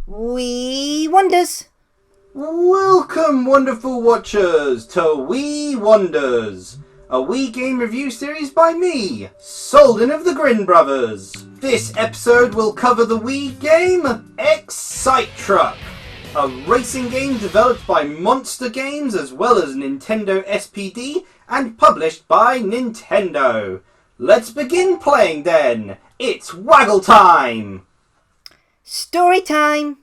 Wii Wonders! Welcome, wonderful watchers, to Wii Wonders, a Wii game review series by me, Souldin of the Grin Brothers. This episode will cover the Wii game Excite Truck, a racing game developed by Monster Games as well as Nintendo SPD and published by Nintendo. Let's begin playing then. It's Waggle time! Story time!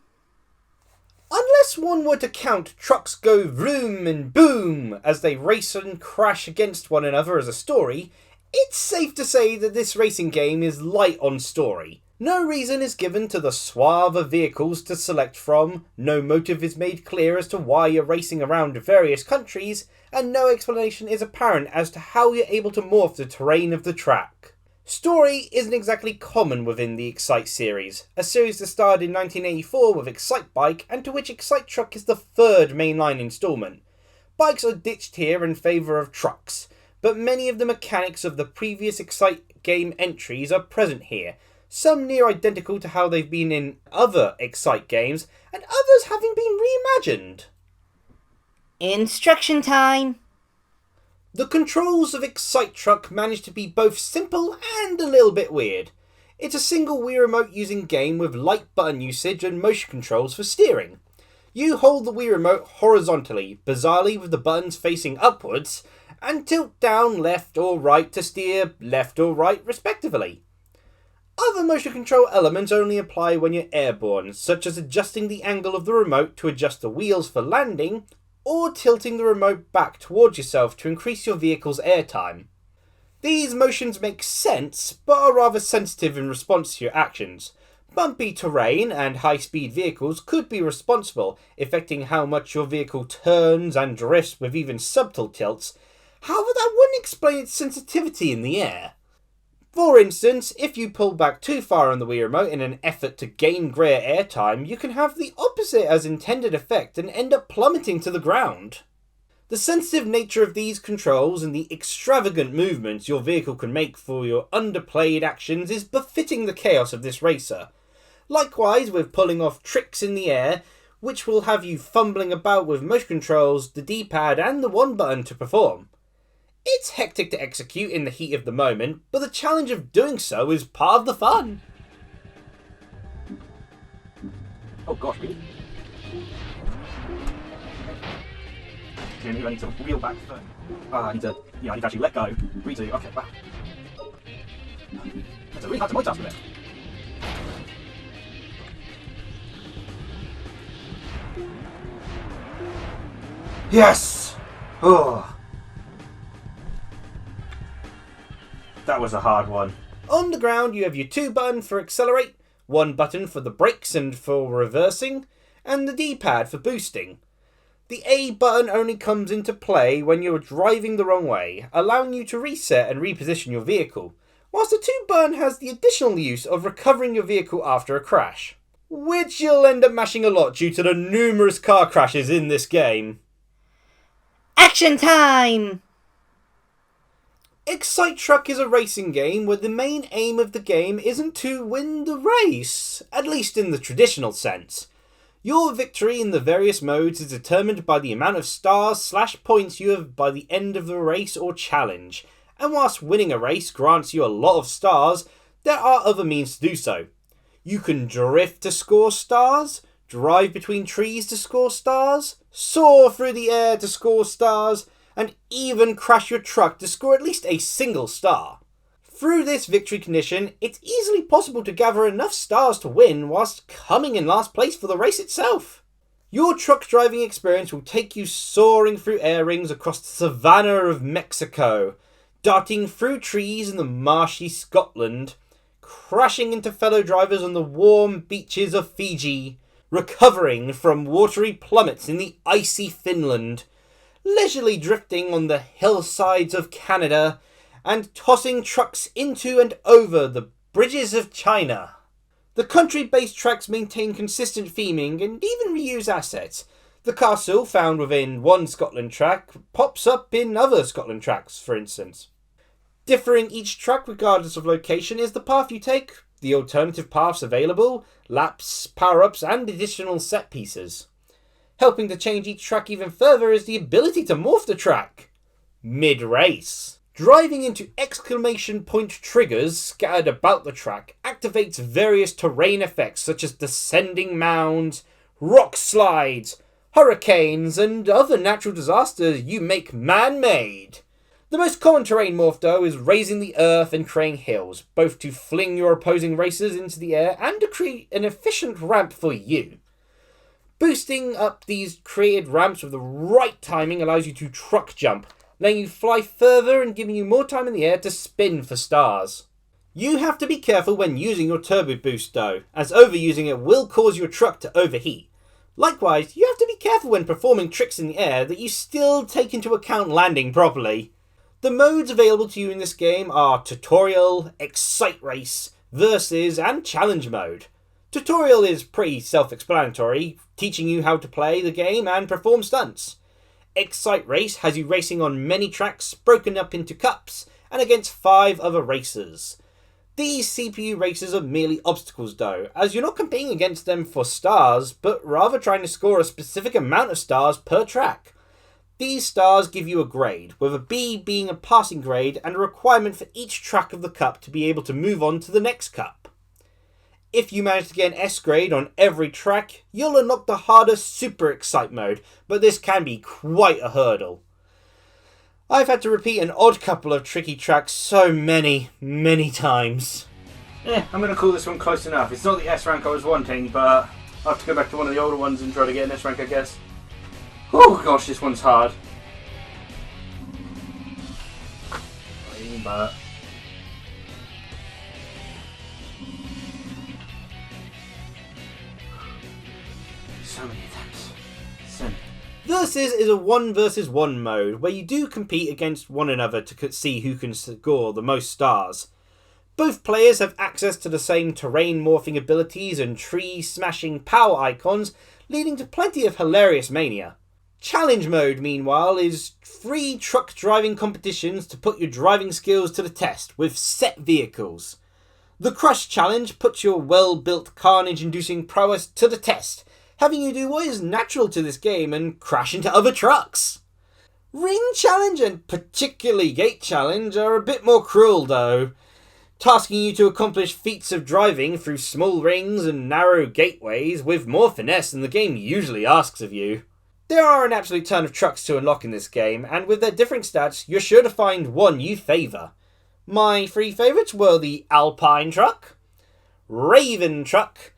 Unless one were to count trucks go vroom and boom as they race and crash against one another as a story, it's safe to say that this racing game is light on story. No reason is given to the suave of vehicles to select from, no motive is made clear as to why you're racing around various countries, and no explanation is apparent as to how you're able to morph the terrain of the track. Story isn't exactly common within the Excite series, a series that started in 1984 with Excite Bike and to which Excite Truck is the third mainline instalment. Bikes are ditched here in favour of trucks, but many of the mechanics of the previous Excite game entries are present here, some near identical to how they've been in other Excite games, and others having been reimagined. Instruction time! The controls of Excite Truck manage to be both simple and a little bit weird. It's a single Wii remote using game with light button usage and motion controls for steering. You hold the Wii remote horizontally, bizarrely with the buttons facing upwards, and tilt down left or right to steer left or right respectively. Other motion control elements only apply when you're airborne, such as adjusting the angle of the remote to adjust the wheels for landing, or tilting the remote back towards yourself to increase your vehicle's airtime. These motions make sense, but are rather sensitive in response to your actions. Bumpy terrain and high-speed vehicles could be responsible, affecting how much your vehicle turns and drifts with even subtle tilts. However, that wouldn't explain its sensitivity in the air. For instance, if you pull back too far on the Wii remote in an effort to gain greater airtime, you can have the opposite as intended effect and end up plummeting to the ground. The sensitive nature of these controls and the extravagant movements your vehicle can make for your underplayed actions is befitting the chaos of this racer. Likewise with pulling off tricks in the air, which will have you fumbling about with motion controls, the D-pad and the one button to perform. It's hectic to execute in the heat of the moment, but the challenge of doing so is part of the fun. Oh gosh, really? I need to wheel back first. I need to actually let go. Breathe. Okay, wow. That's a really hard to multitask with it. Yes! Oh. That was a hard one. On the ground you have your 2 button for accelerate, 1 button for the brakes and for reversing, and the D-pad for boosting. The A button only comes into play when you're driving the wrong way, allowing you to reset and reposition your vehicle, whilst the 2 button has the additional use of recovering your vehicle after a crash, which you'll end up mashing a lot due to the numerous car crashes in this game. Action time! Excite Truck is a racing game where the main aim of the game isn't to win the race, at least in the traditional sense. Your victory in the various modes is determined by the amount of stars/points you have by the end of the race or challenge, and whilst winning a race grants you a lot of stars, there are other means to do so. You can drift to score stars, drive between trees to score stars, soar through the air to score stars, and even crash your truck to score at least a single star. Through this victory condition, it's easily possible to gather enough stars to win whilst coming in last place for the race itself. Your truck driving experience will take you soaring through air rings across the savannah of Mexico, darting through trees in the marshy Scotland, crashing into fellow drivers on the warm beaches of Fiji, recovering from watery plummets in the icy Finland, leisurely drifting on the hillsides of Canada, and tossing trucks into and over the bridges of China. The country-based tracks maintain consistent theming and even reuse assets. The castle found within one Scotland track pops up in other Scotland tracks, for instance. Differing each track regardless of location is the path you take, the alternative paths available, laps, power-ups, and additional set pieces. Helping to change each track even further is the ability to morph the track mid-race. Driving into exclamation point triggers scattered about the track activates various terrain effects such as descending mounds, rock slides, hurricanes, and other natural disasters you make man-made. The most common terrain morph though is raising the earth and creating hills, both to fling your opposing racers into the air and to create an efficient ramp for you. Boosting up these created ramps with the right timing allows you to truck jump, letting you fly further and giving you more time in the air to spin for stars. You have to be careful when using your turbo boost though, as overusing it will cause your truck to overheat. Likewise, you have to be careful when performing tricks in the air that you still take into account landing properly. The modes available to you in this game are Tutorial, Excite Race, Versus, and Challenge mode. Tutorial is pretty self-explanatory, teaching you how to play the game and perform stunts. Excite Race has you racing on many tracks broken up into cups and against 5 other racers. These CPU races are merely obstacles though, as you're not competing against them for stars, but rather trying to score a specific amount of stars per track. These stars give you a grade, with a B being a passing grade and a requirement for each track of the cup to be able to move on to the next cup. If you manage to get an S grade on every track, you'll unlock the harder Super Excite mode, but this can be quite a hurdle. I've had to repeat an odd couple of tricky tracks so many times. Yeah, I'm going to call this one close enough. It's not the S rank I was wanting, but I'll have to go back to one of the older ones and try to get an S rank, I guess. Oh gosh, this one's hard. But so many attempts. So many. Versus is a 1 versus 1 mode, where you do compete against one another to see who can score the most stars. Both players have access to the same terrain morphing abilities and tree smashing power icons, leading to plenty of hilarious mania. Challenge mode, meanwhile, is free truck driving competitions to put your driving skills to the test with set vehicles. The Crush Challenge puts your well-built carnage-inducing prowess to the test, having you do what is natural to this game and crash into other trucks. Ring Challenge and particularly Gate Challenge are a bit more cruel though, tasking you to accomplish feats of driving through small rings and narrow gateways with more finesse than the game usually asks of you. There are an absolute ton of trucks to unlock in this game, and with their differing stats, you're sure to find one you favour. My 3 favourites were the Alpine Truck, Raven Truck,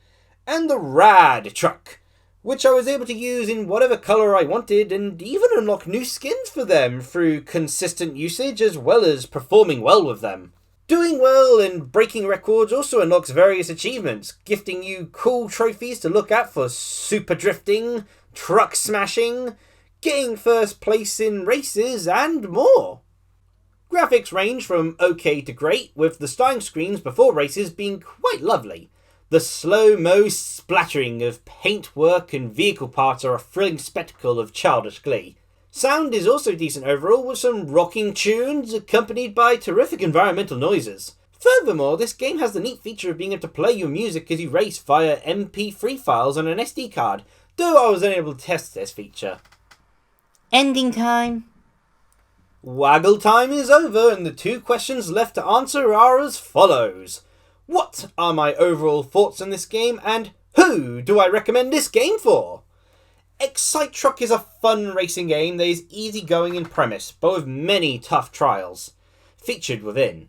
and the Rad Truck, which I was able to use in whatever colour I wanted and even unlock new skins for them through consistent usage as well as performing well with them. Doing well and breaking records also unlocks various achievements, gifting you cool trophies to look at for super drifting, truck smashing, getting first place in races, and more. Graphics range from okay to great, with the starting screens before races being quite lovely. The slow-mo splattering of paintwork and vehicle parts are a thrilling spectacle of childish glee. Sound is also decent overall, with some rocking tunes accompanied by terrific environmental noises. Furthermore, this game has the neat feature of being able to play your music as you race via MP3 files on an SD card, though I was unable to test this feature. Ending time. Waggle time is over, and the 2 questions left to answer are as follows. What are my overall thoughts on this game, and who do I recommend this game for? Excite Truck is a fun racing game that is easygoing in premise, but with many tough trials featured within.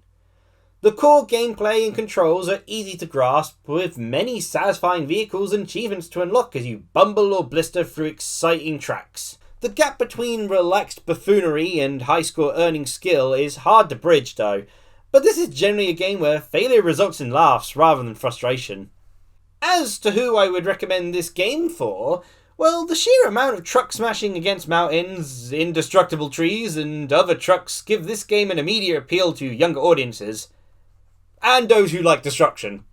The core gameplay and controls are easy to grasp, with many satisfying vehicles and achievements to unlock as you bumble or blister through exciting tracks. The gap between relaxed buffoonery and high-score earning skill is hard to bridge though, but this is generally a game where failure results in laughs rather than frustration. As to who I would recommend this game for, well, the sheer amount of truck smashing against mountains, indestructible trees, and other trucks give this game an immediate appeal to younger audiences, and those who like destruction.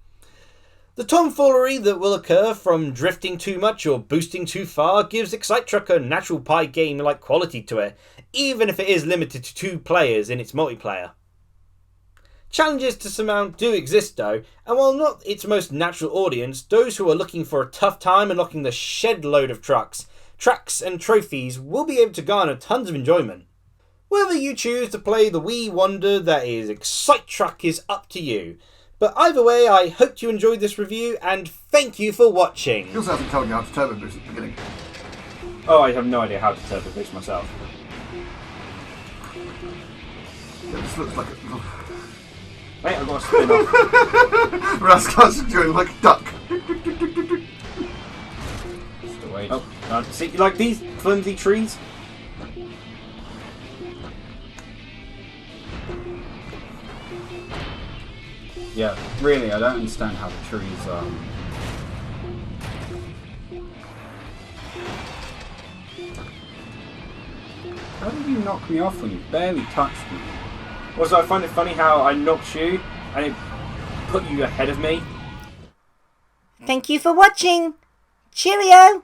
The tomfoolery that will occur from drifting too much or boosting too far gives Excite Truck a natural pie game-like quality to it, even if it is limited to 2 players in its multiplayer. Challenges to surmount do exist though, and while not its most natural audience, those who are looking for a tough time unlocking the shed load of tracks and trophies will be able to garner tons of enjoyment. Whether you choose to play the Wii wonder that is Excite Truck is up to you. But either way, I hope you enjoyed this review and thank you for watching. You also haven't told me how to turbo boost at the beginning. Oh, I have no idea how to turbo boost myself. Yeah, this looks like a... Wait, I've got to spin off. Rascal's doing like a duck. Just wait. Oh, see, like these flimsy trees? Yeah, really, I don't understand how the trees How did you knock me off when you barely touched me? Also, I find it funny how I knocked you and it put you ahead of me. Thank you for watching. Cheerio!